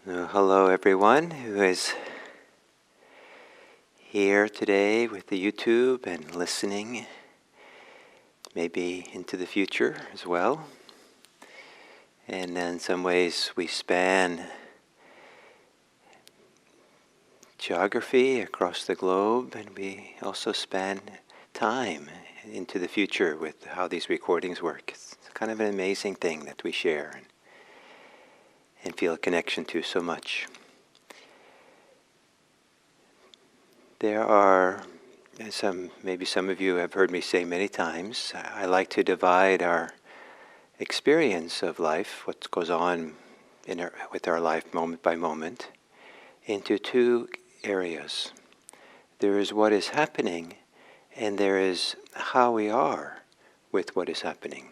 Hello everyone who is here today with the YouTube and listening, maybe into the future as well. And in some ways we span geography across the globe, and we also span time into the future with how these recordings work. It's kind of an amazing thing that we share and feel a connection to so much. There are maybe some of you have heard me say many times, I like to divide our experience of life, what goes on with our life moment by moment, into two areas. There is what is happening, and there is how we are with what is happening,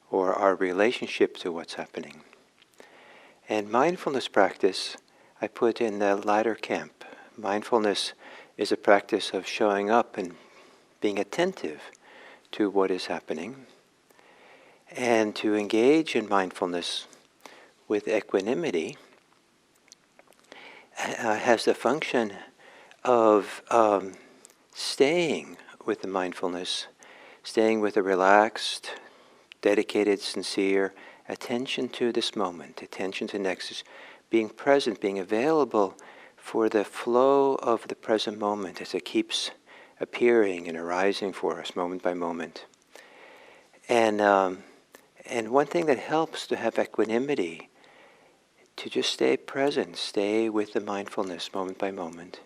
or our relationship to what's happening. And mindfulness practice, I put in the latter camp. Mindfulness is a practice of showing up and being attentive to what is happening, and to engage in mindfulness with equanimity has the function of staying with the mindfulness, staying with a relaxed, dedicated, sincere attention to this moment, attention to next, being present, being available for the flow of the present moment as it keeps appearing and arising for us moment by moment. And one thing that helps to have equanimity, to just stay present, stay with the mindfulness moment by moment,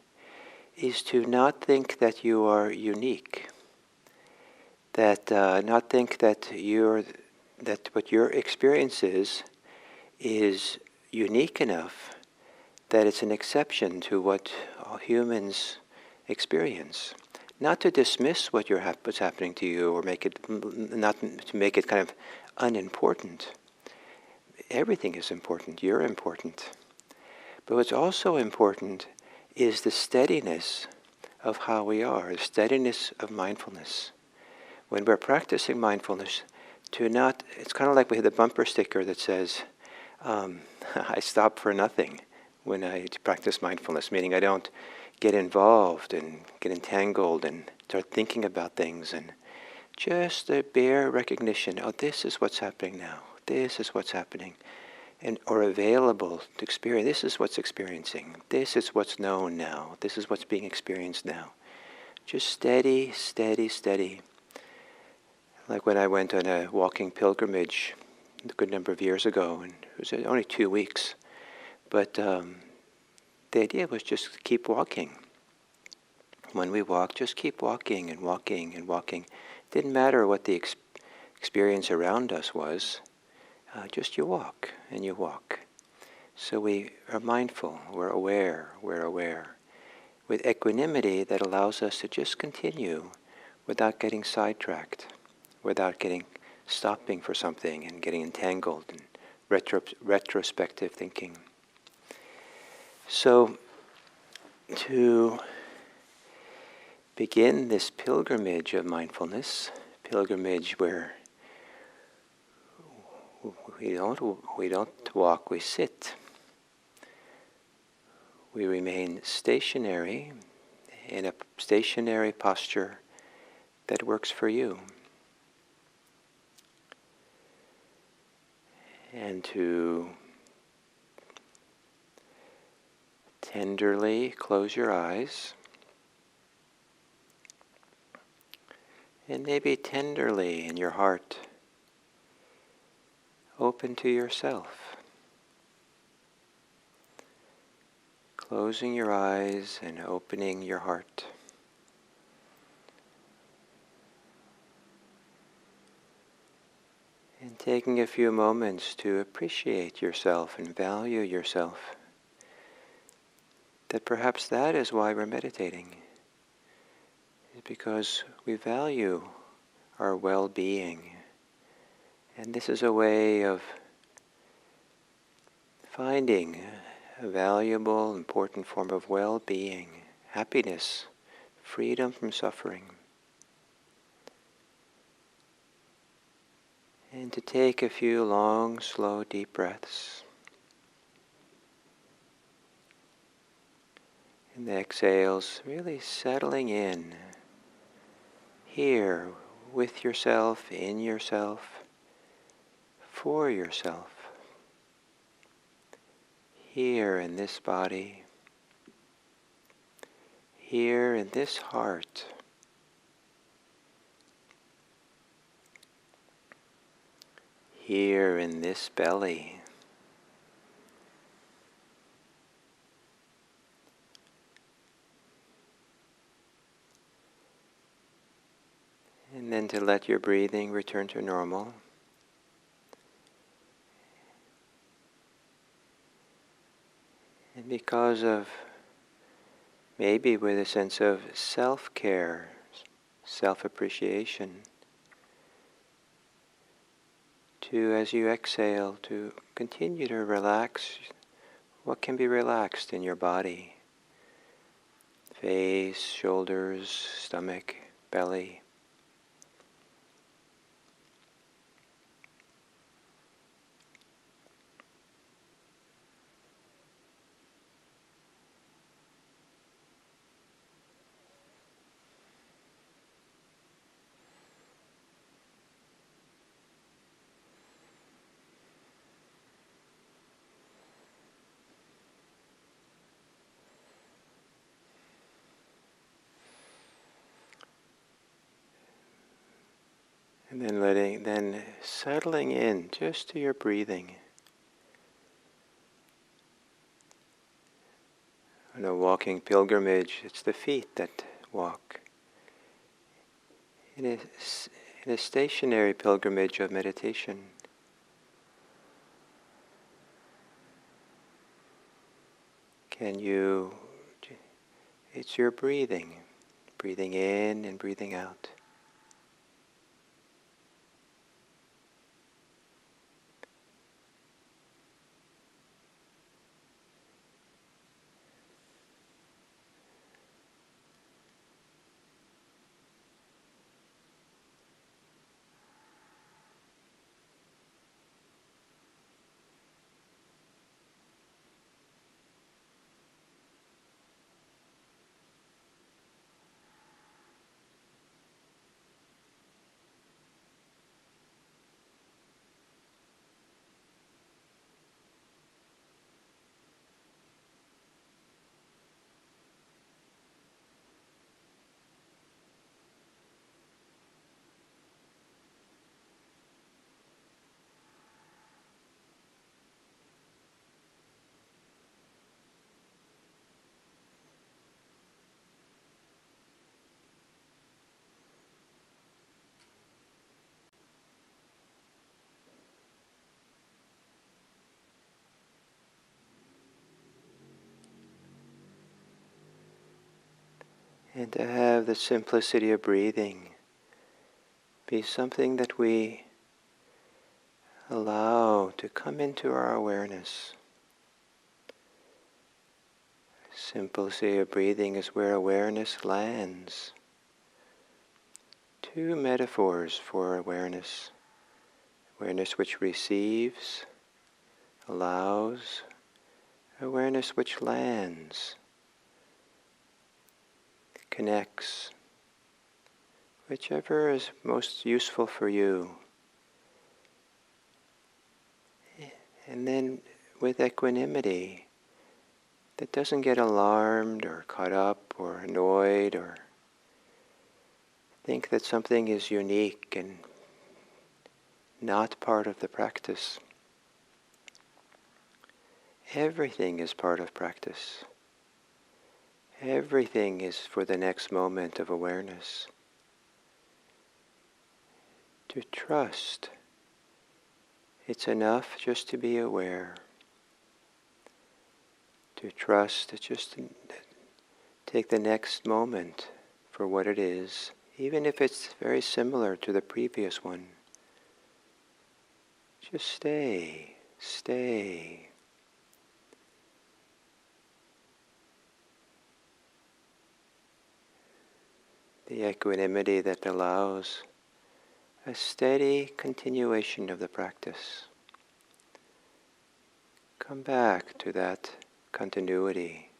is to not think that you are unique, that not think that what your experience is unique enough that it's an exception to what all humans experience. Not to dismiss what's happening to you, or not to make it kind of unimportant. Everything is important. You're important. But what's also important is the steadiness of how we are, the steadiness of mindfulness. When we're practicing mindfulness, it's kind of like we have the bumper sticker that says, I stop for nothing when I practice mindfulness, meaning I don't get involved and get entangled and start thinking about things, and just the bare recognition, this is what's happening now, this is what's happening, or available to experience, this is what's experiencing, this is what's known now, this is what's being experienced now. Just steady, steady, steady. Like when I went on a walking pilgrimage a good number of years ago, and it was only 2 weeks, but the idea was just keep walking. When we walk, just keep walking and walking and walking. It didn't matter what the experience around us was, just you walk and you walk. So we are mindful, we're aware. With equanimity, that allows us to just continue without getting sidetracked, without stopping for something and getting entangled in retrospective thinking. So, to begin this pilgrimage of mindfulness, pilgrimage where we don't walk, we sit. We remain stationary in a stationary posture that works for you. And to tenderly close your eyes, and maybe tenderly in your heart open to yourself. Closing your eyes and opening your heart. And taking a few moments to appreciate yourself and value yourself. That perhaps that is why we're meditating. It's because we value our well-being. And this is a way of finding a valuable, important form of well-being, happiness, freedom from suffering. And to take a few long, slow, deep breaths. And the exhales really settling in here with yourself, in yourself, for yourself. Here in this body, here in this heart, here in this belly. And then to let your breathing return to normal. And because of, maybe with a sense of self-care, self-appreciation, to, as you exhale, to continue to relax what can be relaxed in your body. Face, shoulders, stomach, belly. And then settling in just to your breathing. On a walking pilgrimage, it's the feet that walk. In a stationary pilgrimage of meditation, it's your breathing in and breathing out. And to have the simplicity of breathing be something that we allow to come into our awareness. Simplicity of breathing is where awareness lands. Two metaphors for awareness. Awareness which receives, allows, awareness which lands, connects, whichever is most useful for you. And then with equanimity, that doesn't get alarmed or caught up or annoyed or think that something is unique and not part of the practice. Everything is part of practice. Everything is for the next moment of awareness. To trust. It's enough just to be aware. To trust, to just take the next moment for what it is, even if it's very similar to the previous one. Just stay. The equanimity that allows a steady continuation of the practice. Come back to that continuity.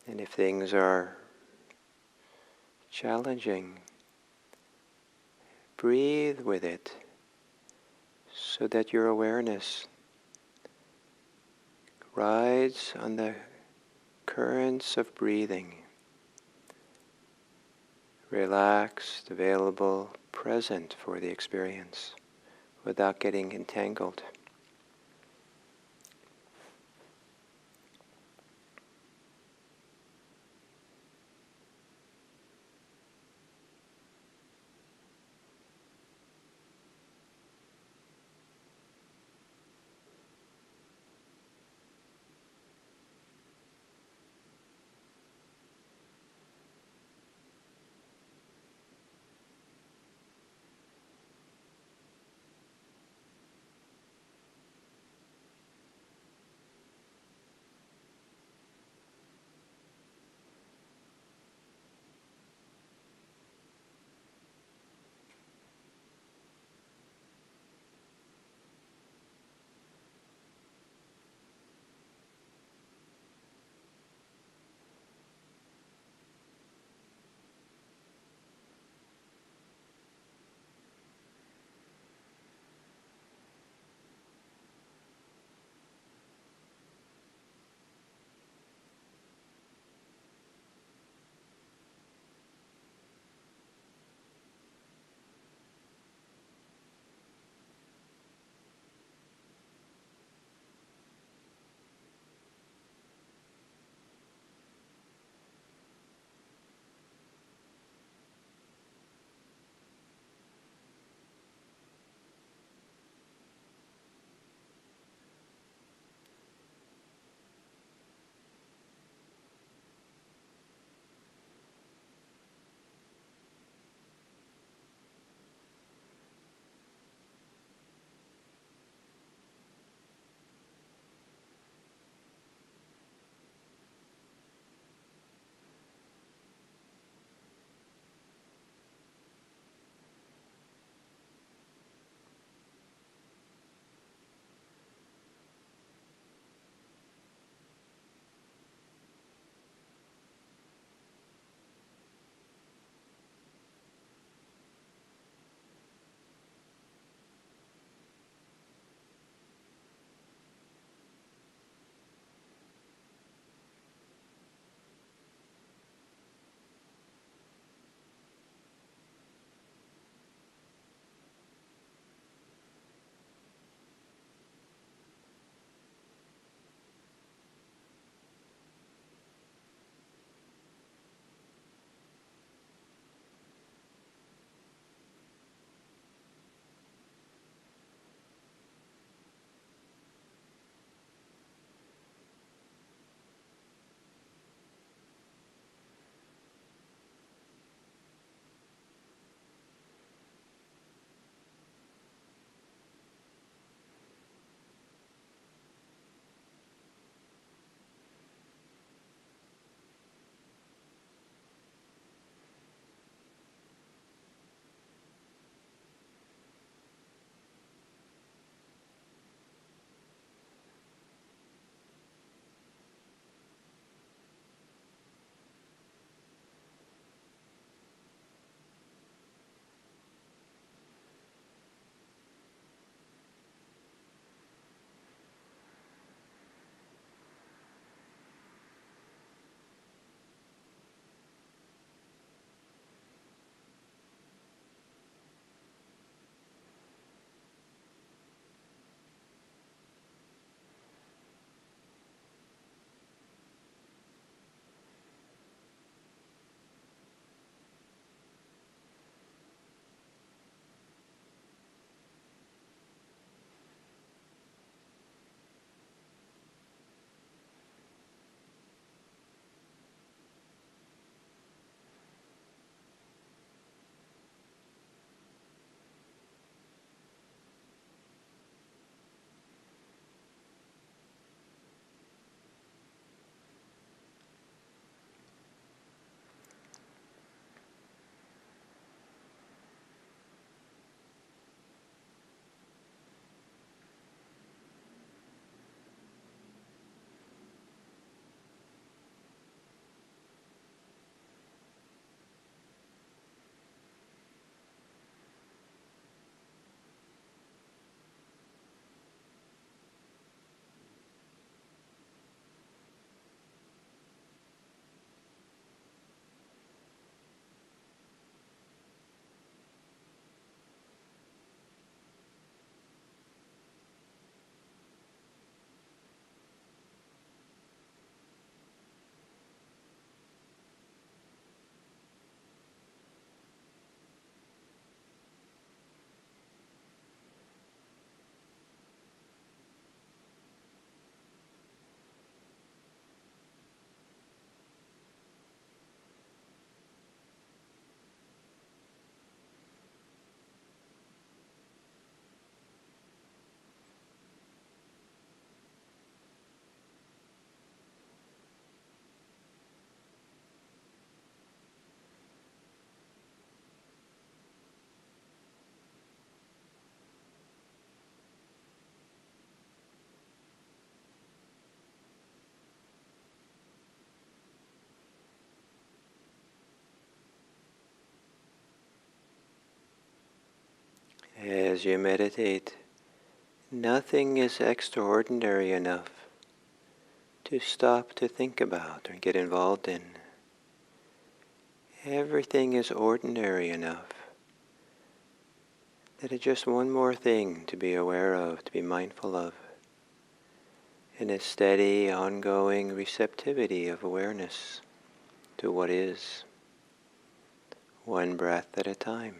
And if things are challenging, breathe with it so that your awareness rides on the currents of breathing, relaxed, available, present for the experience without getting entangled. as you meditate, nothing is extraordinary enough to stop to think about or get involved in. Everything is ordinary enough that it's just one more thing to be aware of, to be mindful of, in a steady, ongoing receptivity of awareness to what is, one breath at a time.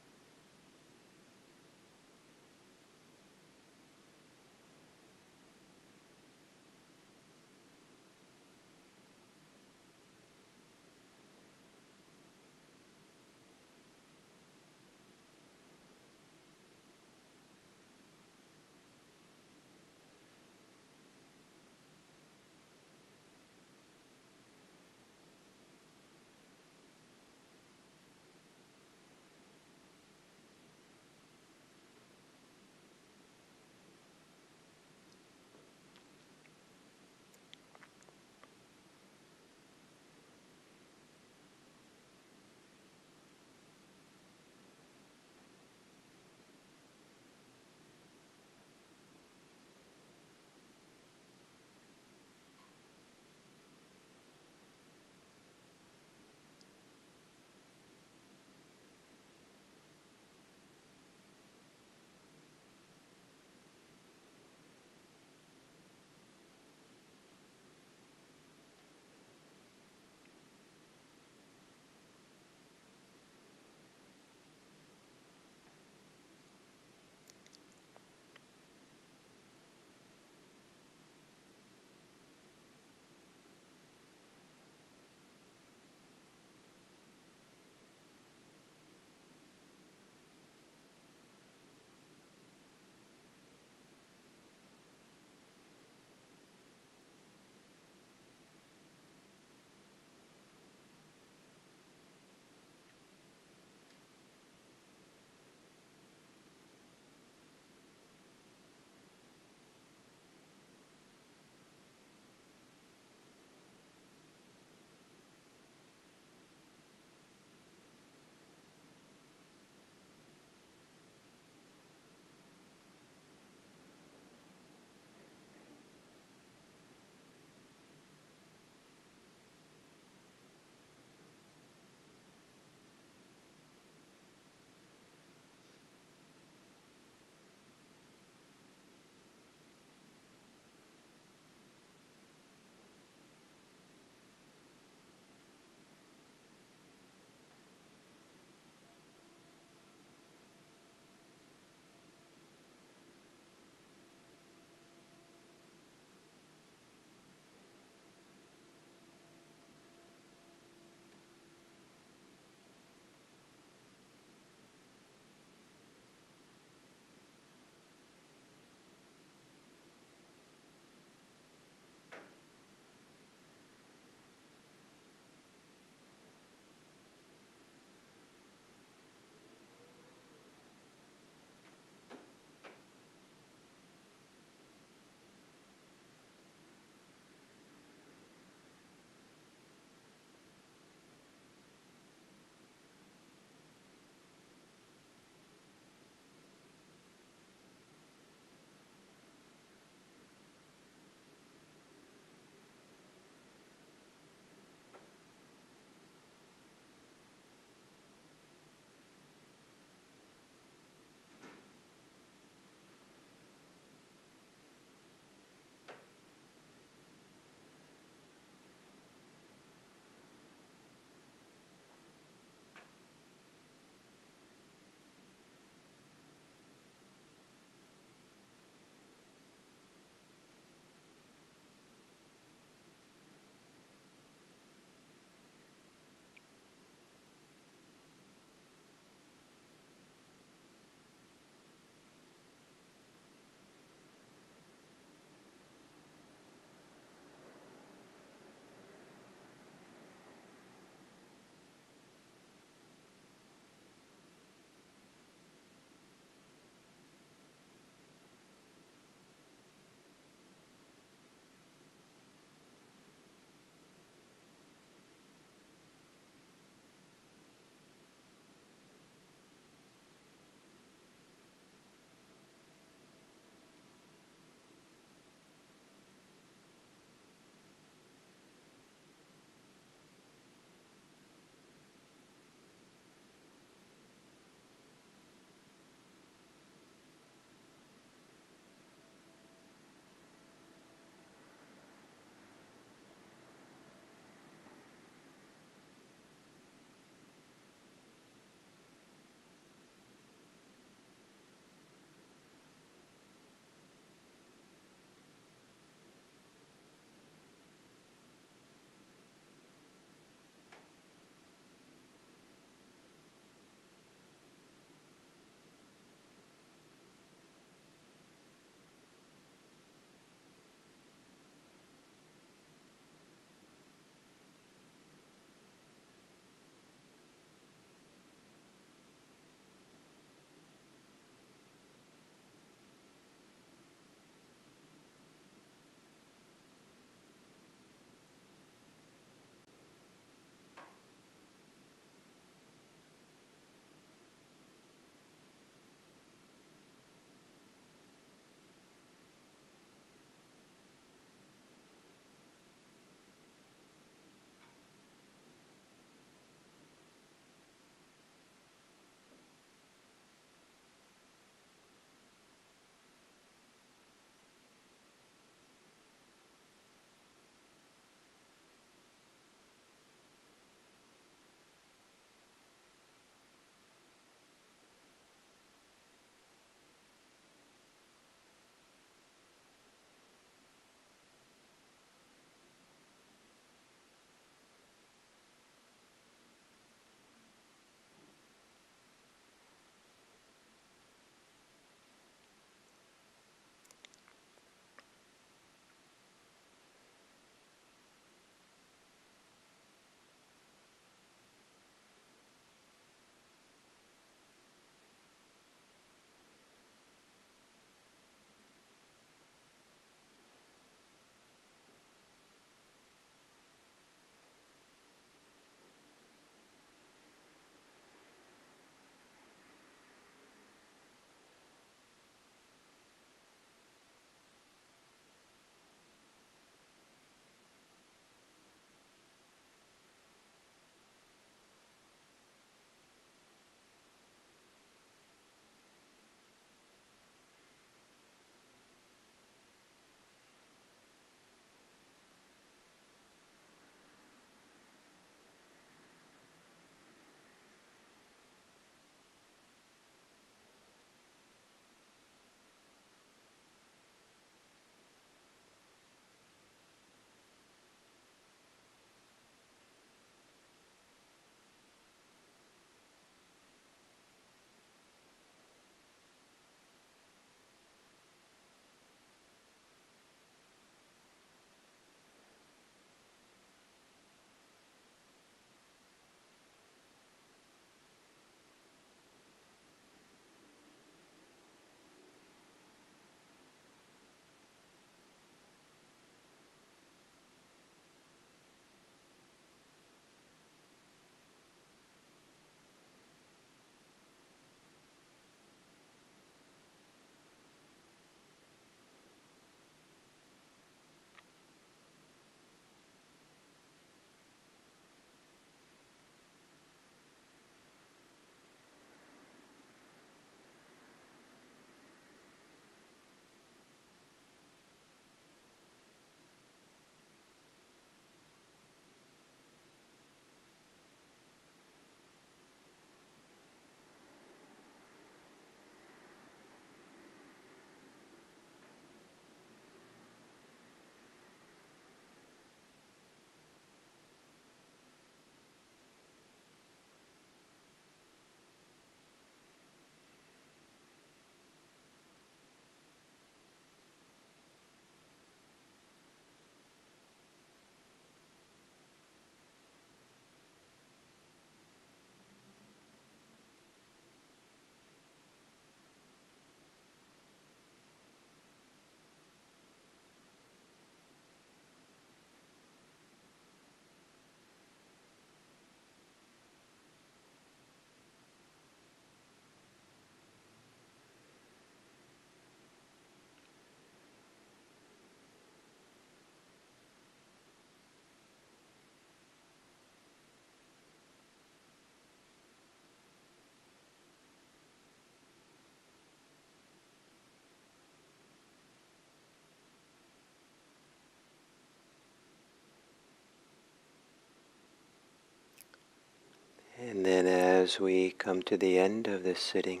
as we come to the end of this sitting,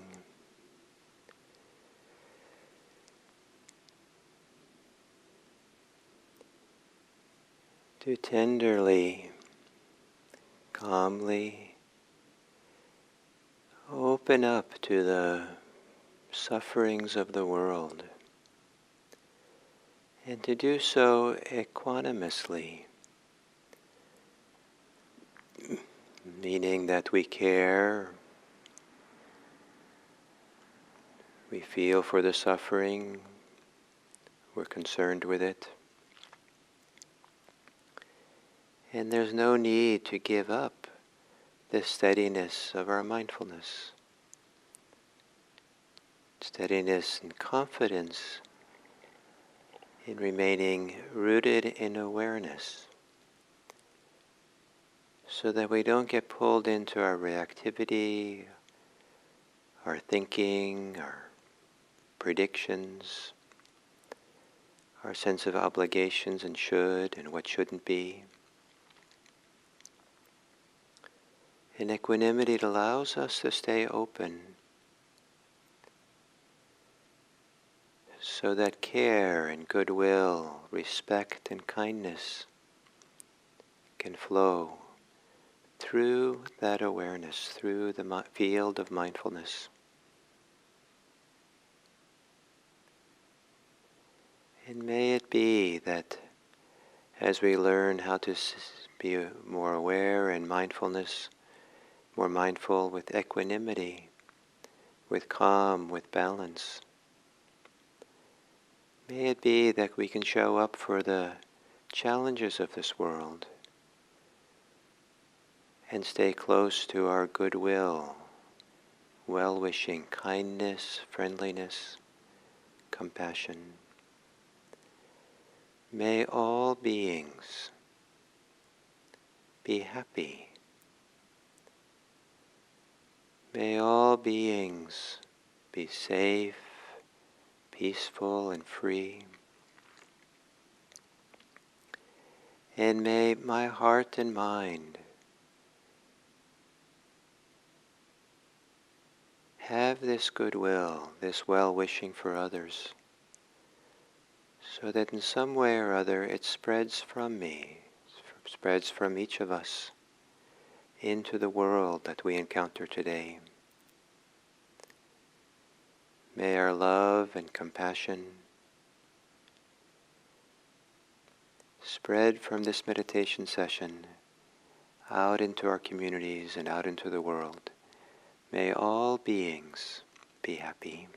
to tenderly, calmly open up to the sufferings of the world, and to do so equanimously, meaning that we care, we feel for the suffering, we're concerned with it. And there's no need to give up the steadiness of our mindfulness. Steadiness and confidence in remaining rooted in awareness, so that we don't get pulled into our reactivity, our thinking, our predictions, our sense of obligations and should and what shouldn't be. And equanimity allows us to stay open, so that care and goodwill, respect and kindness can flow through that awareness, through the field of mindfulness. And may it be that as we learn how to be more aware in mindfulness, more mindful with equanimity, with calm, with balance, may it be that we can show up for the challenges of this world and stay close to our goodwill, well-wishing, kindness, friendliness, compassion. May all beings be happy. May all beings be safe, peaceful, and free. And may my heart and mind have this goodwill, this well-wishing for others, so that in some way or other it spreads from me, spreads from each of us into the world that we encounter today. May our love and compassion spread from this meditation session out into our communities and out into the world. May all beings be happy.